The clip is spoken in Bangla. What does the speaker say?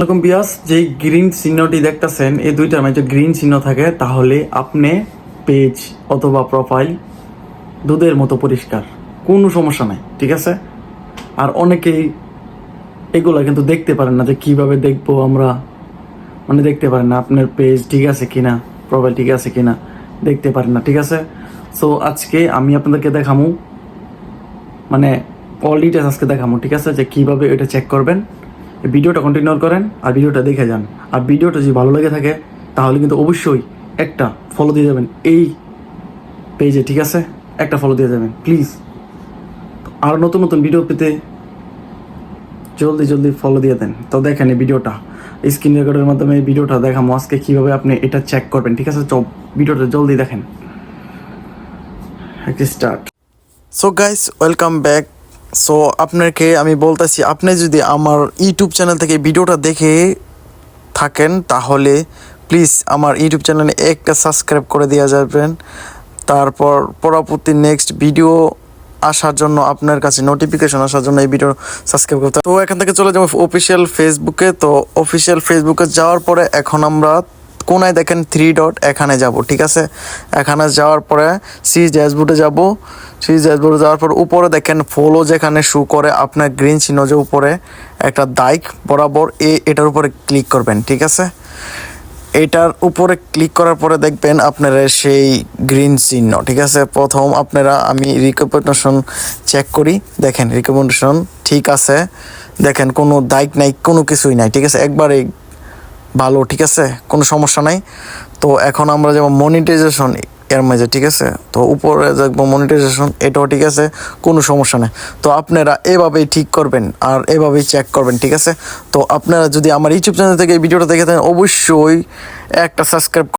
এরকম বিয়াস যে গ্রিন চিহ্নটি দেখতেছেন এই দুইটার মাঝে গ্রিন চিহ্ন থাকে তাহলে আপনি পেজ অথবা প্রোফাইল দুধের মতো পরিষ্কার, কোনো সমস্যা নাই, ঠিক আছে। আর অনেকেই এগুলো কিন্তু দেখতে পারেন না যে কিভাবে দেখবো আমরা, মানে দেখতে পারেন না আপনার পেজ ঠিক আছে কিনা, প্রোফাইল ঠিক আছে কিনা দেখতে পারেন না, ঠিক আছে। সো আজকে আমি আপনাদেরকে দেখামু, মানে অল ডিটেলস আজকে দেখামু, ঠিক আছে, যে কীভাবে এটা চেক করবেন। ভিডিওটা কন্টিনিউ করেন আর ভিডিওটা দেখে যান। আর ভিডিওটা যদি ভালো লেগে থাকে তাহলে কিন্তু অবশ্যই একটা ফলো দিয়ে যাবেন এই পেজে, ঠিক আছে, একটা ফলো দিয়ে যাবেন প্লিজ। আর নতুন নতুন ভিডিও পেতে জলদি জলদি ফলো দিয়ে দেন। তো দেখেন এই ভিডিওটা স্ক্রিন রেকর্ডের মাধ্যমে এই ভিডিওটা দেখামো আজকে কীভাবে আপনি এটা চেক করবেন, ঠিক আছে। তো ভিডিওটা জলদি দেখেন, start. So guys, welcome back. So আপনাকে আমি বলতেছি, আপনি যদি আমার ইউটিউব চ্যানেল থেকে ভিডিওটা দেখে থাকেন তাহলে প্লিজ আমার ইউটিউব চ্যানেলে একটা সাবস্ক্রাইব করে দেওয়া যাবেন। তারপর পরবর্তী নেক্সট ভিডিও আসার জন্য, আপনার কাছে নোটিফিকেশন আসার জন্য এই ভিডিও সাবস্ক্রাইব করতে। তো এখান থেকে চলে যাবো অফিসিয়াল ফেসবুকে। তো অফিসিয়াল ফেসবুকে যাওয়ার পরে এখন আমরা কোনায় দেখেন 3 ডট, এখানে যাব, ঠিক আছে। এখানে যাওয়ার পরে সি ড্যাশবোর্ডে যাব। সি ড্যাশবোর্ডে যাওয়ার পর উপরে দেখেন ফলো যেখানে শো করে আপনার গ্রিন চিহ্ন যে উপরে একটা দাইক বরাবর এটার উপরে ক্লিক করবেন, ঠিক আছে। এটার উপরে ক্লিক করার পরে দেখবেন আপনারা সেই গ্রিন চিহ্ন, ঠিক আছে। প্রথম আপনারা আমি রিকমেন্ডেশন চেক করি, দেখেন রিকমেন্ডেশন ঠিক আছে, দেখেন কোনো দায়িক নাই, কোনো কিছুই নাই, ঠিক আছে, একবারে ভালো, ঠিক আছে, কোনো সমস্যা নাই। তো এখন আমরা যেমন মনিটাইজেশন এর মাঝে, ঠিক আছে, তো উপরে দেখবো মনিটাইজেশন, এটাও ঠিক আছে, কোনো সমস্যা নেই। তো আপনারা এভাবেই ঠিক করবেন আর এভাবেই চেক করবেন, ঠিক আছে। তো আপনারা যদি আমার ইউটিউব চ্যানেল থেকে এই ভিডিওটা দেখে থাকেন অবশ্যই একটা সাবস্ক্রাইব